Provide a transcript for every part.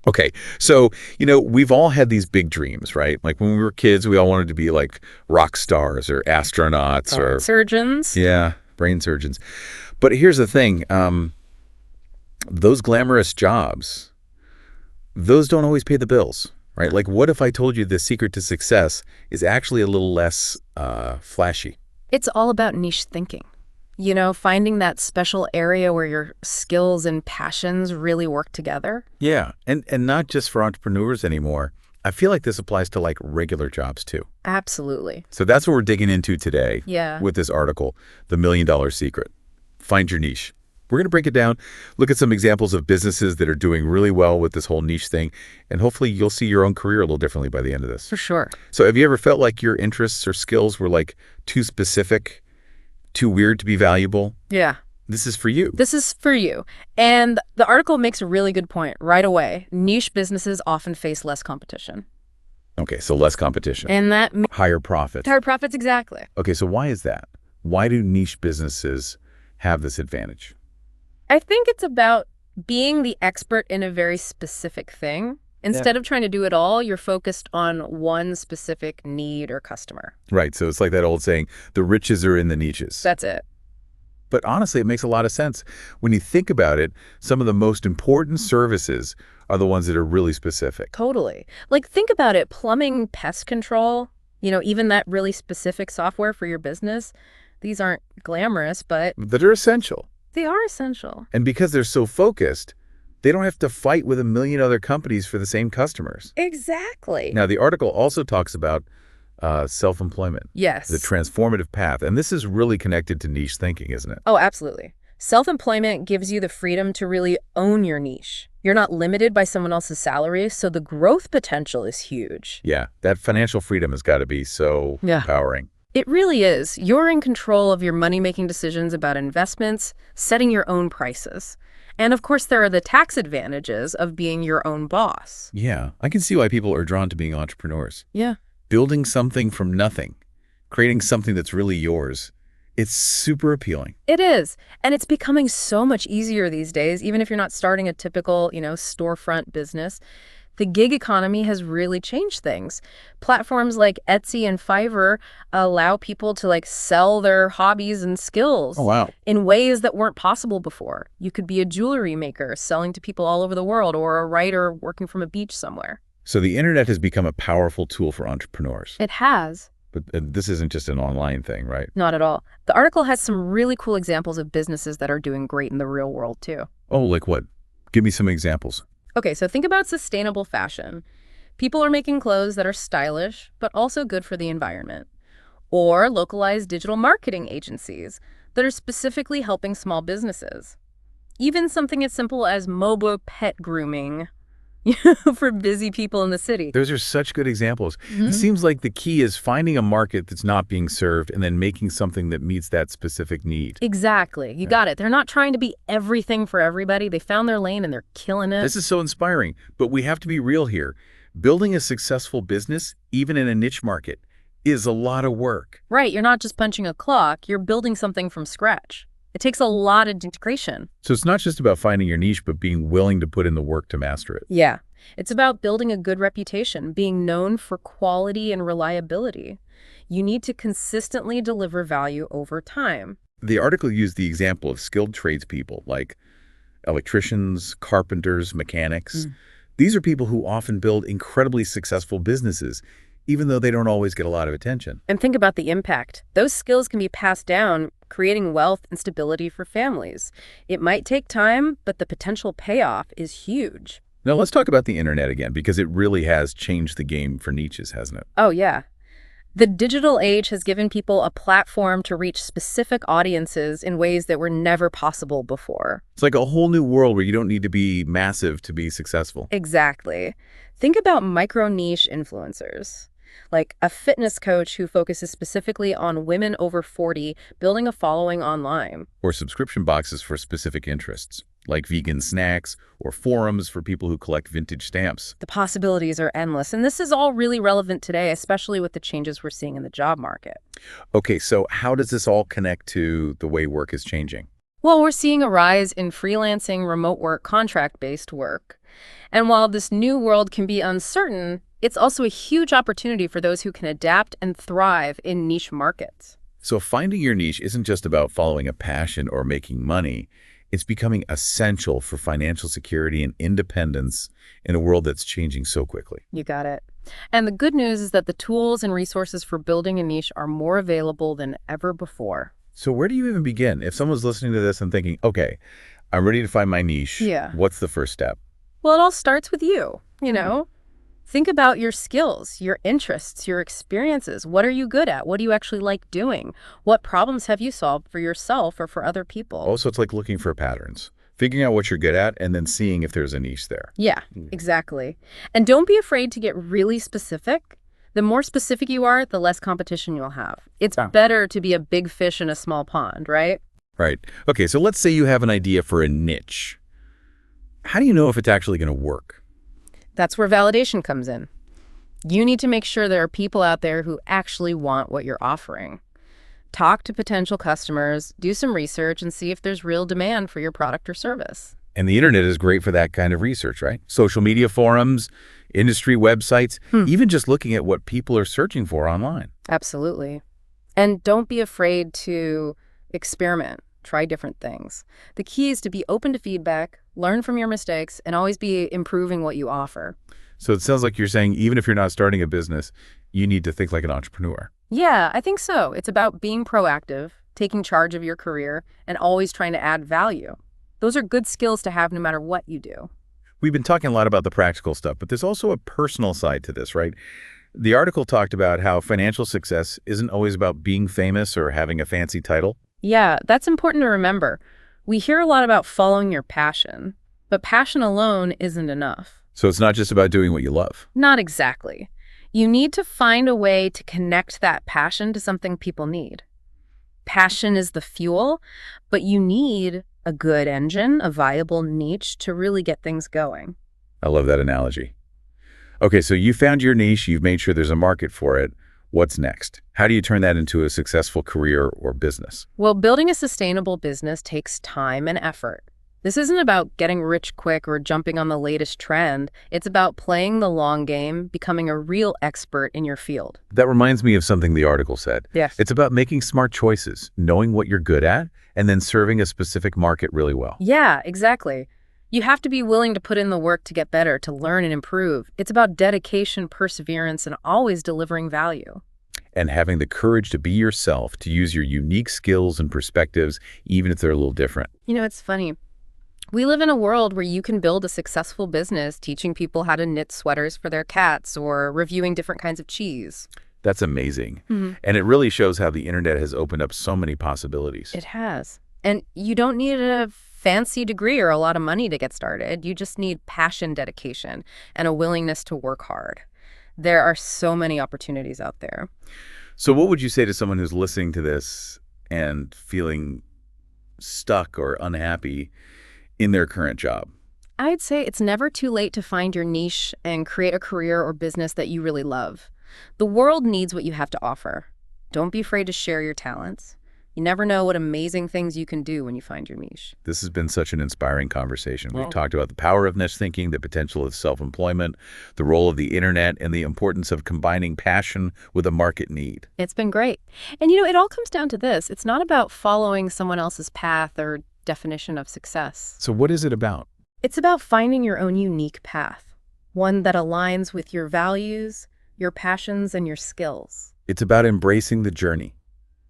Okay, so, we've all had these big dreams, right? Like when we were kids, we all wanted to be like rock stars or astronauts Brain or, surgeons. yeah, brain surgeons. But here's the thing, those glamorous jobs, those don't always pay the bills, right? Like what if I told you the secret to success is actually a little less flashy? It's all about niche thinking. Finding that special area where your skills and passions really work together. Yeah, and not just for entrepreneurs anymore. I feel like this applies to like regular jobs too. Absolutely. So that's what we're digging into today Yeah. with this article, The $1 Million Secret. Find your niche. We're going to break it down, look at some examples of businesses that are doing really well with this whole niche thing, and hopefully you'll see your own career a little differently by the end of this. For sure. So have you ever felt like your interests or skills were like too specific, too weird to be valuable? Yeah. This is for you. This is for you. And the article makes a really good point right away. Niche businesses often face less competition. Okay, so less competition. And that means Higher profits. higher profits, exactly. Okay, so why is that? Why do niche businesses have this advantage? I think it's about being the expert in a very specific thing. Instead of trying to do it all, you're focused on one specific need or customer. Right, so it's like that old saying, the riches are in the niches. That's it. But honestly, it makes a lot of sense. When you think about it, some of the most important services are the ones that are really specific. Totally. Like, think about it. Plumbing, pest control, even that really specific software for your business. These aren't glamorous, but That are essential. they are essential. And because they're so focused, they don't have to fight with a million other companies for the same customers. Exactly. Now, the article also talks about self-employment, Yes. the transformative path. And this is really connected to niche thinking, isn't it? Oh, absolutely. Self-employment gives you the freedom to really own your niche. You're not limited by someone else's salary, so the growth potential is huge. Yeah, that financial freedom has got to be so empowering. It really is. You're in control of your money-making decisions about investments, setting your own prices. And of course, there are the tax advantages of being your own boss. Yeah, I can see why people are drawn to being entrepreneurs. Yeah. Building something from nothing, creating something that's really yours. It's super appealing. It is. And it's becoming so much easier these days, even if you're not starting a typical, storefront business. The gig economy has really changed things. Platforms like Etsy and Fiverr allow people to sell their hobbies and skills in ways that weren't possible before. You could be a jewelry maker selling to people all over the world, or a writer working from a beach somewhere. So the internet has become a powerful tool for entrepreneurs. It has. But this isn't just an online thing, right? Not at all. The article has some really cool examples of businesses that are doing great in the real world, too. Oh, like what? Give me some examples. Okay, so think about sustainable fashion. People are making clothes that are stylish, but also good for the environment. Or localized digital marketing agencies that are specifically helping small businesses. Even something as simple as mobile pet grooming for busy people in the city. Those are such good examples. It seems like the key is finding a market that's not being served and then making something that meets that specific need. Exactly. You got it. They're not trying to be everything for everybody. They found their lane and they're killing it. This is so inspiring, but we have to be real here. Building a successful business, even in a niche market, is a lot of work. Right. You're not just punching a clock. You're building something from scratch. It takes a lot of integration. So it's not just about finding your niche, but being willing to put in the work to master it. Yeah. It's about building a good reputation, being known for quality and reliability. You need to consistently deliver value over time. The article used the example of skilled tradespeople like electricians, carpenters, mechanics. These are people who often build incredibly successful businesses, even though they don't always get a lot of attention. And think about the impact. Those skills can be passed down, creating wealth and stability for families. It might take time, but the potential payoff is huge. Now let's talk about the internet again, because it really has changed the game for niches, hasn't it? Oh, yeah. The digital age has given people a platform to reach specific audiences in ways that were never possible before. It's like a whole new world where you don't need to be massive to be successful. Exactly. Think about micro-niche influencers, like a fitness coach who focuses specifically on women over 40 building a following online. Or subscription boxes for specific interests, like vegan snacks or forums for people who collect vintage stamps. The possibilities are endless, and this is all really relevant today, especially with the changes we're seeing in the job market. Okay, so how does this all connect to the way work is changing? Well, we're seeing a rise in freelancing, remote work, contract-based work. And while this new world can be uncertain, it's also a huge opportunity for those who can adapt and thrive in niche markets. So finding your niche isn't just about following a passion or making money. It's becoming essential for financial security and independence in a world that's changing so quickly. You got it. And the good news is that the tools and resources for building a niche are more available than ever before. So where do you even begin? If someone's listening to this and thinking, okay, I'm ready to find my niche, Yeah. what's the first step? Well, it all starts with you. Think about your skills, your interests, your experiences. What are you good at? What do you actually like doing? What problems have you solved for yourself or for other people? Also, it's like looking for patterns, figuring out what you're good at, and then seeing if there's a niche there. Yeah, exactly. And don't be afraid to get really specific. The more specific you are, the less competition you'll have. It's better to be a big fish in a small pond, right? Right. Okay, so let's say you have an idea for a niche. How do you know if it's actually going to work? That's where validation comes in. You need to make sure there are people out there who actually want what you're offering. Talk to potential customers, do some research, and see if there's real demand for your product or service. And the internet is great for that kind of research, right? Social media forums, industry websites, even just looking at what people are searching for online. Absolutely. And don't be afraid to experiment. Try different things. The key is to be open to feedback, learn from your mistakes, and always be improving what you offer. So it sounds like you're saying even if you're not starting a business, you need to think like an entrepreneur. Yeah, I think so. It's about being proactive, taking charge of your career, and always trying to add value. Those are good skills to have no matter what you do. We've been talking a lot about the practical stuff, but there's also a personal side to this, right? The article talked about how financial success isn't always about being famous or having a fancy title. Yeah, that's important to remember. We hear a lot about following your passion, but passion alone isn't enough. So it's not just about doing what you love. Not exactly. You need to find a way to connect that passion to something people need. Passion is the fuel, but you need a good engine, a viable niche to really get things going. I love that analogy. Okay, so you found your niche, you've made sure there's a market for it. What's next? How do you turn that into a successful career or business? Well, building a sustainable business takes time and effort. This isn't about getting rich quick or jumping on the latest trend. It's about playing the long game, becoming a real expert in your field. That reminds me of something the article said. Yes. It's about making smart choices, knowing what you're good at, and then serving a specific market really well. Yeah, exactly. You have to be willing to put in the work to get better, to learn and improve. It's about dedication, perseverance, and always delivering value. And having the courage to be yourself, to use your unique skills and perspectives, even if they're a little different. It's funny. We live in a world where you can build a successful business teaching people how to knit sweaters for their cats or reviewing different kinds of cheese. That's amazing. And it really shows how the internet has opened up so many possibilities. It has. And you don't need a fancy degree or a lot of money to get started. You just need passion, dedication, and a willingness to work hard. There are so many opportunities out there. So what would you say to someone who's listening to this and feeling stuck or unhappy in their current job? I'd say it's never too late to find your niche and create a career or business that you really love. The world needs what you have to offer. Don't be afraid to share your talents. You never know what amazing things you can do when you find your niche. This has been such an inspiring conversation. We've talked about the power of niche thinking, the potential of self-employment, the role of the internet, and the importance of combining passion with a market need. It's been great. And it all comes down to this. It's not about following someone else's path or definition of success. So what is it about? It's about finding your own unique path, one that aligns with your values, your passions, and your skills. It's about embracing the journey,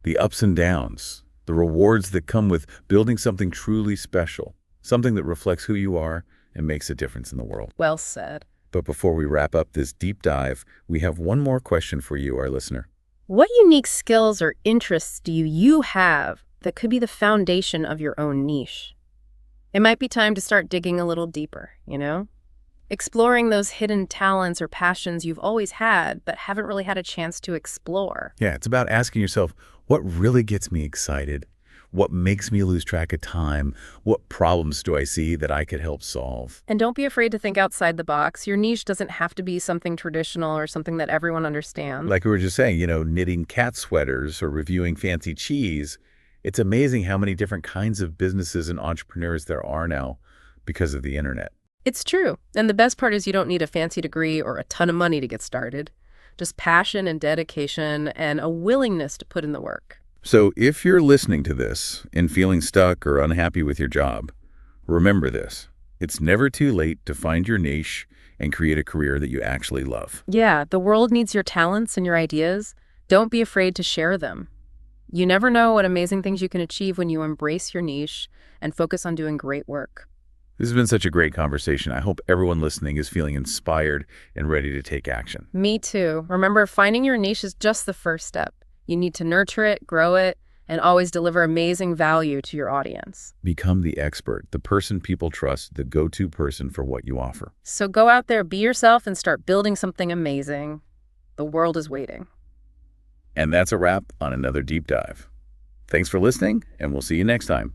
the ups and downs, the rewards that come with building something truly special, something that reflects who you are and makes a difference in the world. Well said. But before we wrap up this deep dive, we have one more question for you, our listener. What unique skills or interests do you have that could be the foundation of your own niche? It might be time to start digging a little deeper, Exploring those hidden talents or passions you've always had but haven't really had a chance to explore. Yeah, it's about asking yourself, what really gets me excited? What makes me lose track of time? What problems do I see that I could help solve? And don't be afraid to think outside the box. Your niche doesn't have to be something traditional or something that everyone understands. Like we were just saying, knitting cat sweaters or reviewing fancy cheese. It's amazing how many different kinds of businesses and entrepreneurs there are now because of the internet. It's true. And the best part is you don't need a fancy degree or a ton of money to get started. Just passion and dedication and a willingness to put in the work. So if you're listening to this and feeling stuck or unhappy with your job, remember this. It's never too late to find your niche and create a career that you actually love. Yeah, the world needs your talents and your ideas. Don't be afraid to share them. You never know what amazing things you can achieve when you embrace your niche and focus on doing great work. This has been such a great conversation. I hope everyone listening is feeling inspired and ready to take action. Me too. Remember, finding your niche is just the first step. You need to nurture it, grow it, and always deliver amazing value to your audience. Become the expert, the person people trust, the go-to person for what you offer. So go out there, be yourself, and start building something amazing. The world is waiting. And that's a wrap on another deep dive. Thanks for listening, and we'll see you next time.